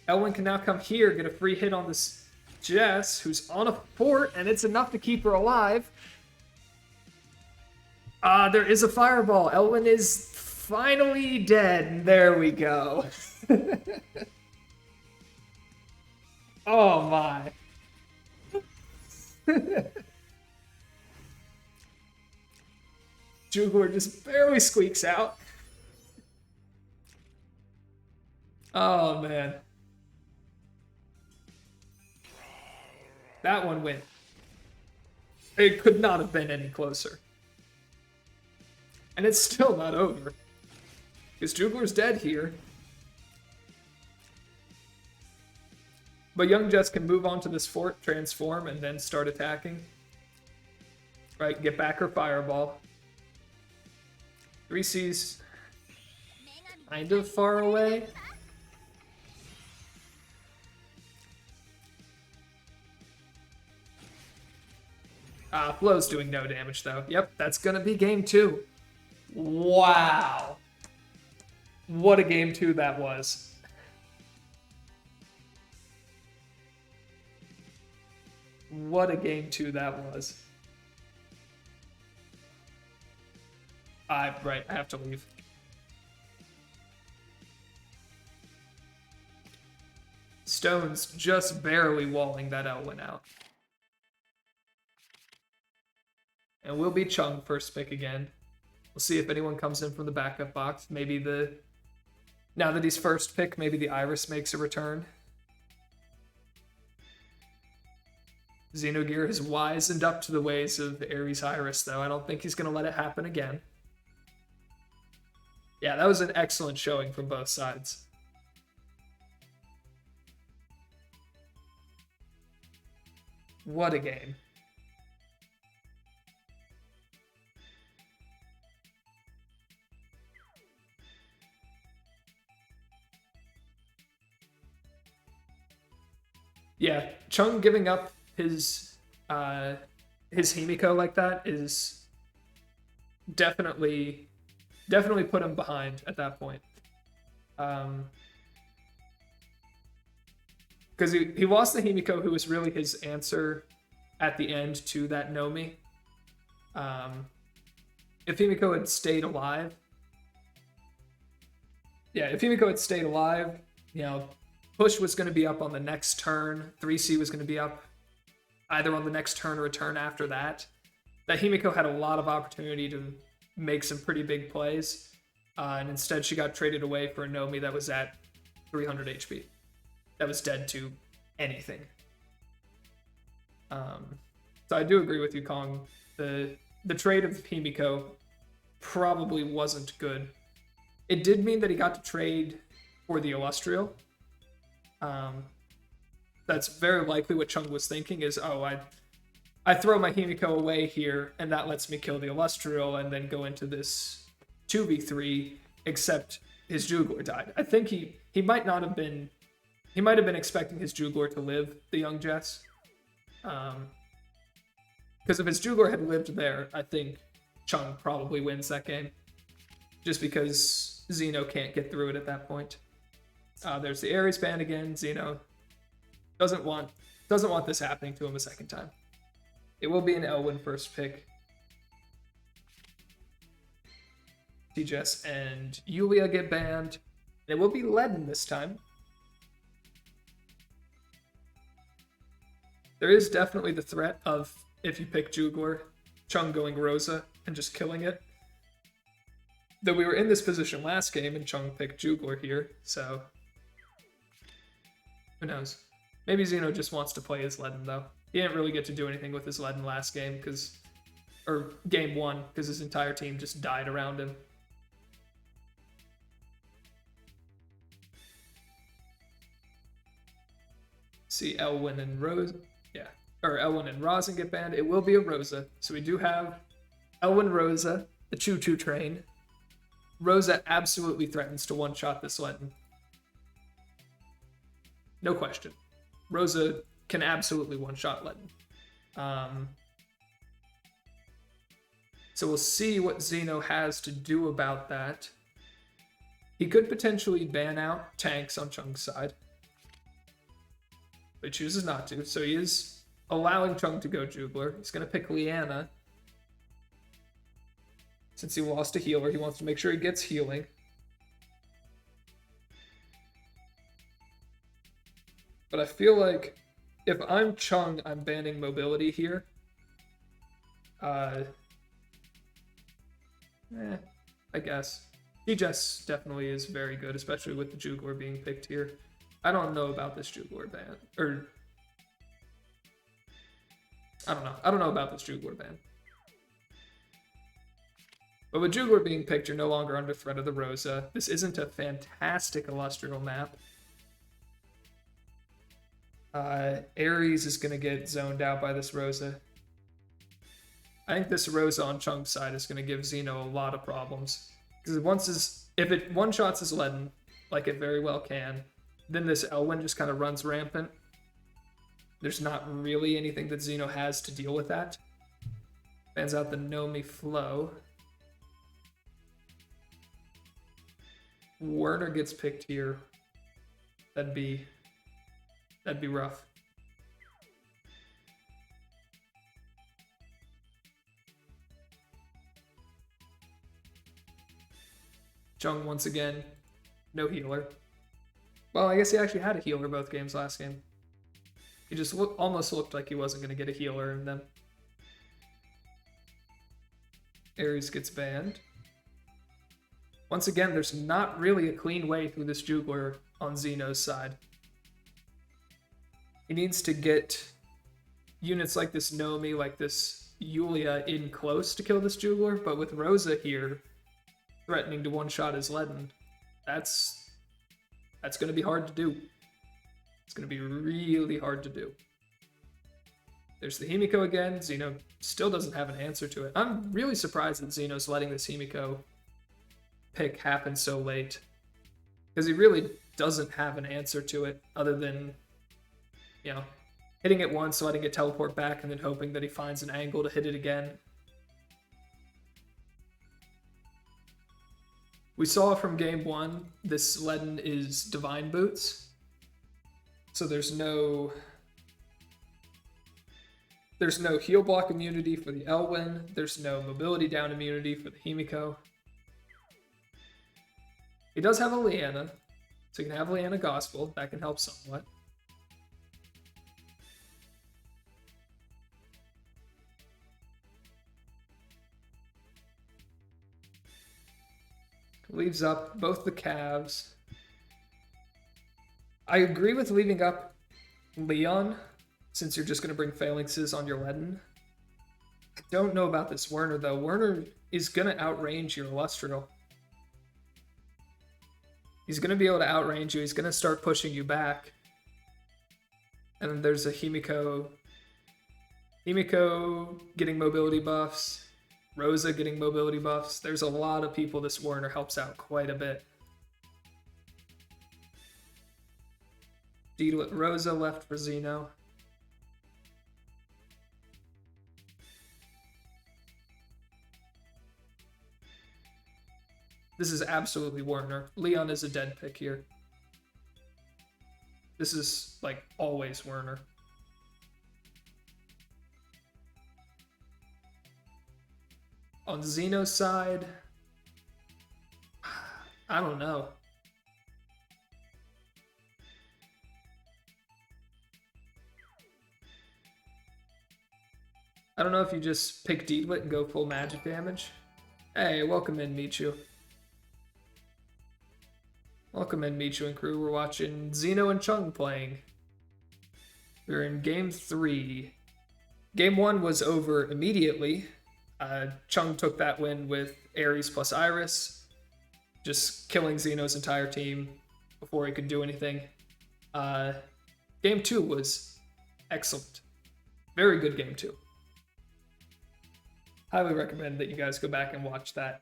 Elwyn can now come here, get a free hit on this Jess, who's on a fort, and it's enough to keep her alive. There is a fireball. Elwyn is finally dead. There we go. Oh my. Jugler just barely squeaks out. Oh man. That one went. It could not have been any closer. And it's still not over. Because Jugler's dead here. But young Jess can move on to this fort, transform, and then start attacking. Right, get back her fireball. 3C's kind of far away. Flow's doing no damage though. Yep, that's gonna be game 2. Wow. What a game 2 that was. What a game 2 that was. Right, I have to leave. Stone's just barely walling that Elwyn out. And we'll be Chung first pick again. We'll see if anyone comes in from the backup box. Maybe now that he's first pick, maybe the Iris makes a return. Xenogear has wisened up to the ways of Ares Iris, though. I don't think he's going to let it happen again. Yeah, that was an excellent showing from both sides. What a game. Yeah, Chung giving up his Himiko like that is definitely put him behind at that point. Because he lost the Himiko, who was really his answer at the end to that Nomi. If Himiko had stayed alive, you know, push was going to be up on the next turn. 3C was going to be up either on the next turn or a turn after that. That Himiko had a lot of opportunity to make some pretty big plays. And instead she got traded away for a Nomi that was at 300 HP. That was dead to anything. So I do agree with you, Kong. The trade of Himiko probably wasn't good. It did mean that he got to trade for the Illustrial. That's very likely what Chung was thinking is, oh, I throw my Himiko away here, and that lets me kill the Illustrial and then go into this 2v3, except his Juglor died. I think he might not have been... He might have been expecting his Juglor to live, the young Jess. Because if his Juglor had lived there, I think Chung probably wins that game. Just because Xeno can't get through it at that point. There's the Ares ban again. Xeno doesn't want this happening to him a second time. It will be an Elwyn first pick. T-Jess and Yulia get banned. It will be Ledden this time. There is definitely the threat of, if you pick Juglor, Chung going Rosa and just killing it. Though we were in this position last game and Chung picked Juglor here, so... Who knows? Maybe Xeno just wants to play his Ledden, though. He didn't really get to do anything with his Ledden last game, or game 1, because his entire team just died around him. See Elwyn and Rose... Yeah. Or Elwyn and Rosin get banned. It will be a Rosa. So we do have Elwyn Rosa, the choo-choo train. Rosa absolutely threatens to one-shot this Ledden. No question. Rosa can absolutely one-shot Ledden. So we'll see what Xeno has to do about that. He could potentially ban out tanks on Chung's side. But he chooses not to, so he is allowing Chung to go Juglor. He's going to pick Liana. Since he lost a healer, he wants to make sure he gets healing. But I feel like if I'm Chung, I'm banning mobility here. I guess. T-Jess definitely is very good, especially with the Juglor being picked here. I don't know about this Juglor ban. I don't know about this Juglor ban. But with Juglor being picked, you're no longer under threat of the Rosa. This isn't a fantastic Illustrial map. Ares is going to get zoned out by this Rosa. I think this Rosa on Chung's side is going to give Xeno a lot of problems. Because if it one-shots his Ledden, like it very well can, then this Elwyn just kind of runs rampant. There's not really anything that Xeno has to deal with that. Bans out the Nomi Flow. Werner gets picked here. That'd be rough. Chung once again, no healer. Well, I guess he actually had a healer both games last game. He just almost looked like he wasn't going to get a healer in them. Ares gets banned. Once again, there's not really a clean way through this Juglor on Xeno's side. He needs to get units like this Nomi, like this Yulia in close to kill this Juglor, but with Rosa here threatening to one-shot his Ledden, that's going to be hard to do. It's going to be really hard to do. There's the Himiko again. Xeno still doesn't have an answer to it. I'm really surprised that Xeno's letting this Himiko pick happen so late. Because he really doesn't have an answer to it other than, hitting it once, letting it teleport back, and then hoping that he finds an angle to hit it again. We saw from game 1, this Ledden is Divine Boots. So there's no There's no heal block immunity for the Elwyn. There's no mobility down immunity for the Himiko. He does have a Leanna, so you can have Leanna Gospel. That can help somewhat. Leaves up both the calves. I agree with leaving up Leon, since you're just going to bring Phalanxes on your Leaden. I don't know about this Werner, though. Werner is going to outrange your Illustrial. He's going to be able to outrange you. He's going to start pushing you back. And then there's a Himiko. Himiko getting mobility buffs. Rosa getting mobility buffs. There's a lot of people this Werner helps out quite a bit. Rosa left for Xeno. This is absolutely Werner. Leon is a dead pick here. This is, like, always Werner. On Xeno's side, I don't know. I don't know if you just pick Deedlit and go full magic damage. Hey, welcome in, Michu. Welcome in, Michu and crew. We're watching Xeno and Chung playing. We're in game 3. Game 1 was over immediately. Chung took that win with Ares plus Iris, just killing Xeno's entire team before he could do anything. Game 2 was excellent. Very good game 2. Highly recommend that you guys go back and watch that.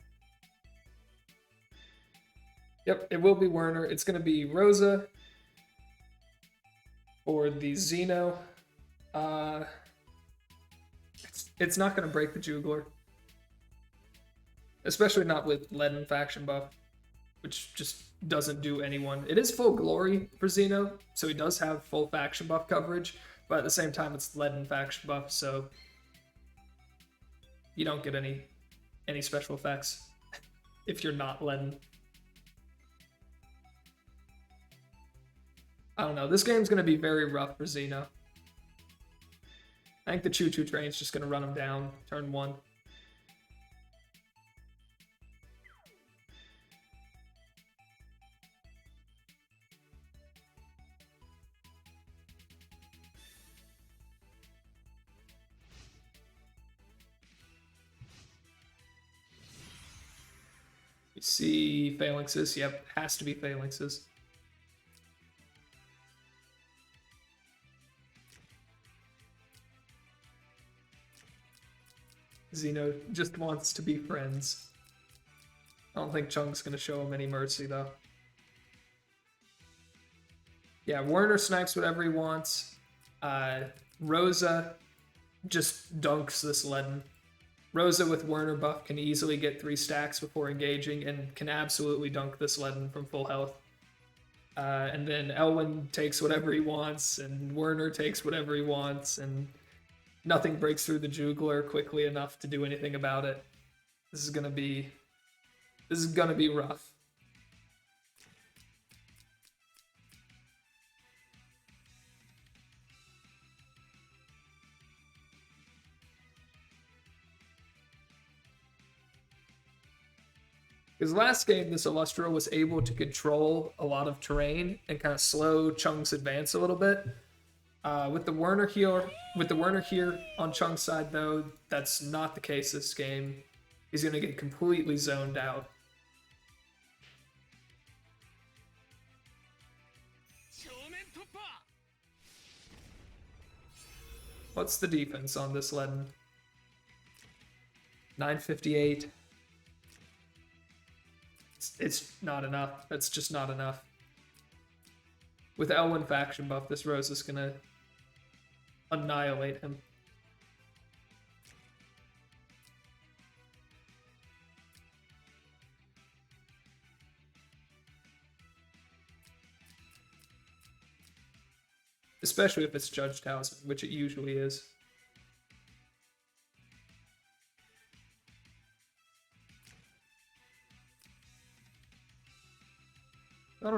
Yep, it will be Werner. It's going to be Rosa for the Xeno. It's not going to break the Jugler. Especially not with Leaden faction buff, which just doesn't do anyone. It is full glory for Xeno, so he does have full faction buff coverage, but at the same time it's Leaden faction buff, so you don't get any special effects if you're not Leaden. I don't know. This game's going to be very rough for Xeno. I think the choo-choo train's just going to run him down turn 1. You see Phalanxes. Yep, has to be Phalanxes. Xeno just wants to be friends. I don't think Chung's going to show him any mercy, though. Yeah, Werner snipes whatever he wants. Rosa just dunks this Leaden. Rosa with Werner buff can easily get 3 stacks before engaging and can absolutely dunk this Leaden from full health. And then Elwyn takes whatever he wants, and Werner takes whatever he wants, and nothing breaks through the Jugler quickly enough to do anything about it. This is gonna be rough. Because last game, this Illustro was able to control a lot of terrain and kind of slow Chung's advance a little bit. With the Werner here on Chung's side, though, that's not the case this game. He's going to get completely zoned out. What's the defense on this Leaden? 958. It's not enough. That's just not enough. With Elwyn faction buff, this Rose is going to annihilate him. Especially if it's Judge Towson, which it usually is.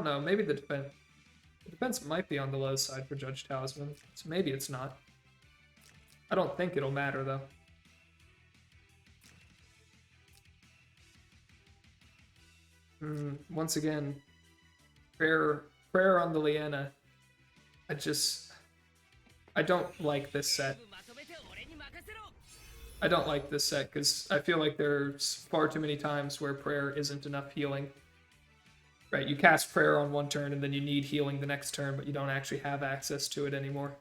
know. Maybe the defense might be on the low side for Judge Talisman, so maybe it's not. I don't think it'll matter, though. Once again, prayer on the Leanna. I don't like this set. I don't like this set because I feel like there's far too many times where prayer isn't enough healing. Right, you cast prayer on one turn and then you need healing the next turn, but you don't actually have access to it anymore.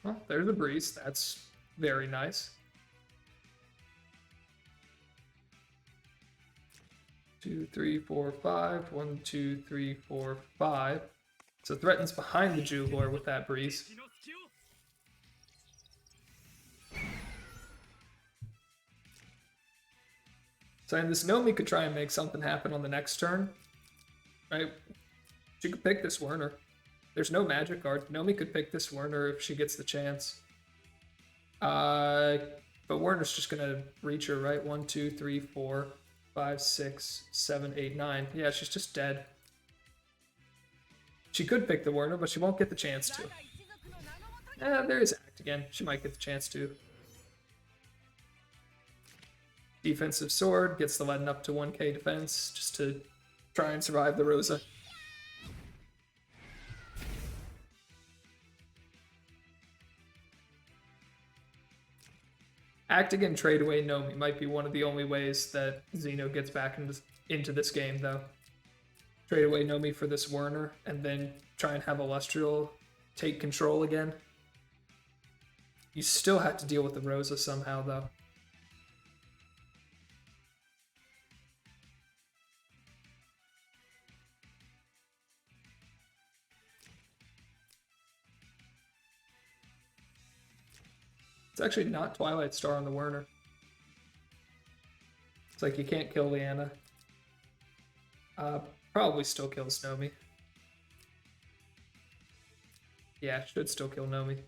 Well, there's a breeze. That's very nice. 2, 3, 4, 5. 1, 2, 3, 4, 5. So threatens behind the Jubilor with that breeze. So and this Nomi could try and make something happen on the next turn. Right? She could pick this Werner. There's no magic card. Nomi could pick this Werner if she gets the chance. But Werner's just gonna reach her, right? 1, 2, 3, 4, 5, 6, 7, 8, 9. Yeah, she's just dead. She could pick the Werner, but she won't get the chance to. There is Act again. She might get the chance to. Defensive Sword gets the Leaden up to 1k defense just to try and survive the Rosa. Act again, trade away Nomi might be one of the only ways that Xeno gets back into this game, though. Trade away Nomi for this Werner, and then try and have Illustrial take control again. You still have to deal with the Rosa somehow, though. It's actually not Twilight Star on the Werner. It's like you can't kill Leanna. Probably still kills Nomi. Yeah, should still kill Nomi.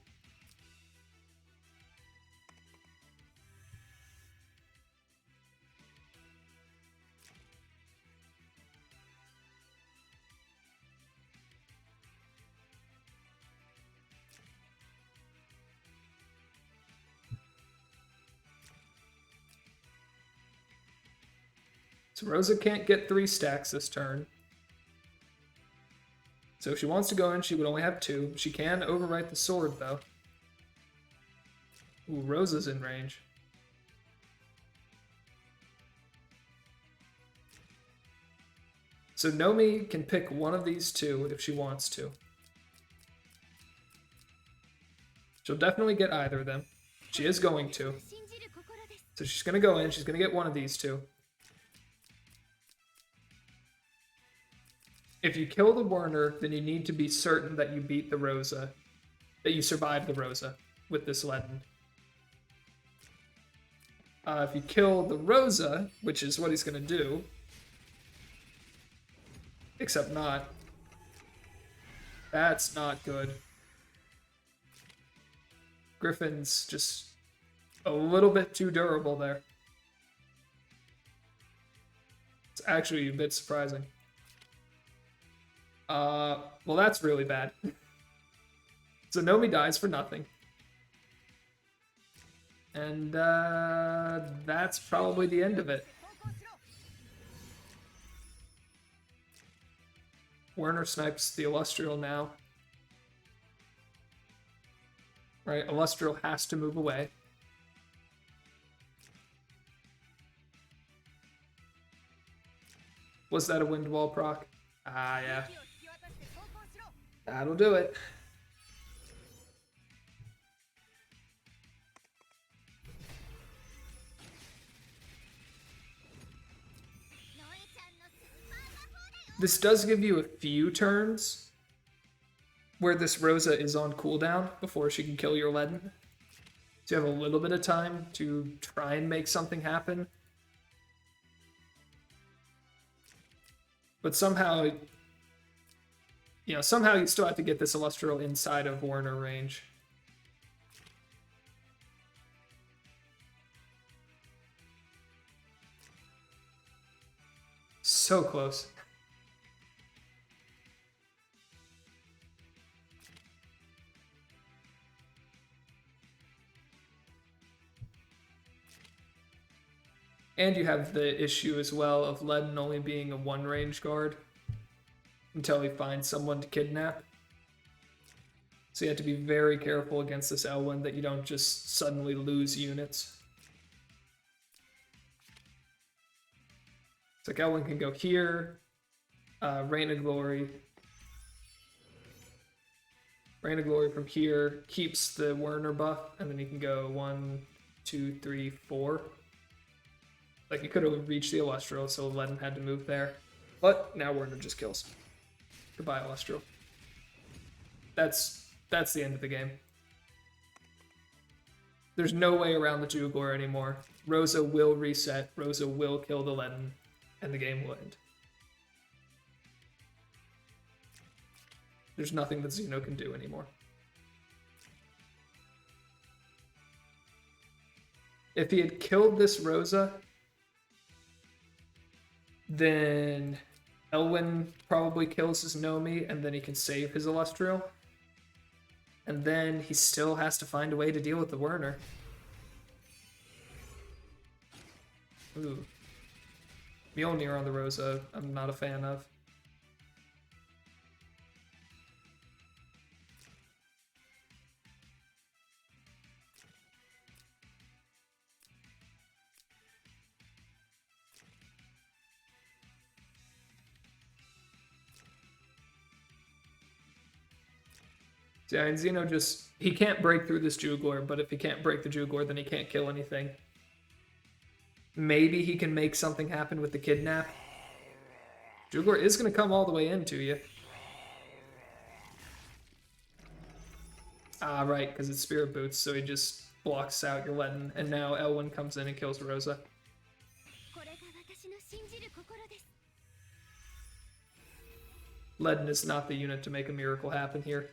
So Rosa can't get 3 stacks this turn. So if she wants to go in, she would only have 2. She can overwrite the sword, though. Ooh, Rosa's in range. So Nomi can pick one of these two if she wants to. She'll definitely get either of them. She is going to. So she's going to go in. She's going to get one of these two. If you kill the Werner, then you need to be certain that you beat the Rosa, that you survive the Rosa with this Leaden. If you kill the Rosa, which is what he's going to do, except not, that's not good. Griffin's just a little bit too durable there. It's actually a bit surprising. Well, that's really bad. So Nomi dies for nothing. And, that's probably the end of it. Werner snipes the Illustrial now. Right, Illustrial has to move away. Was that a wind wall proc? Ah, yeah. That'll do it. This does give you a few turns where this Rosa is on cooldown before she can kill your Leaden. So you have a little bit of time to try and make something happen. But somehow you know, somehow you still have to get this Illustral inside of Warner range. So close. And you have the issue as well of Ledden only being a 1-range guard until he finds someone to kidnap. So you have to be very careful against this Elwyn that you don't just suddenly lose units. It's like Elwyn can go here, Reign of Glory. Reign of Glory from here keeps the Werner buff, and then you can go 1, 2, 3, 4. Like, you could have reached the Illustral, so Ledden had to move there. But now Werner just kills. Goodbye, Illustral. That's the end of the game. There's no way around the Juglor anymore. Rosa will reset, Rosa will kill the Ledden, and the game will end. There's nothing that Xeno can do anymore. If he had killed this Rosa, then Elwyn probably kills his Nomi, and then he can save his Illustral. And then he still has to find a way to deal with the Werner. Ooh. Mjolnir on the Rosa, I'm not a fan of. Yeah, and Xeno just, he can't break through this Juglor, but if he can't break the Juglor, then he can't kill anything. Maybe he can make something happen with the kidnap. Juglor is going to come all the way into you. Ah, right, because it's Spirit Boots, so he just blocks out your Ledden, and now Elwyn comes in and kills Rosa. Ledden is not the unit to make a miracle happen here.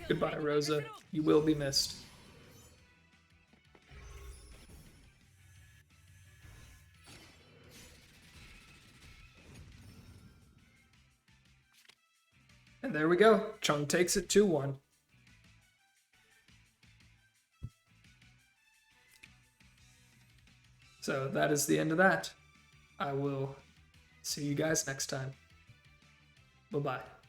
Goodbye, Rosa. You will be missed. And there we go. Chung takes it 2-1. So that is the end of that. I will see you guys next time. Bye-bye.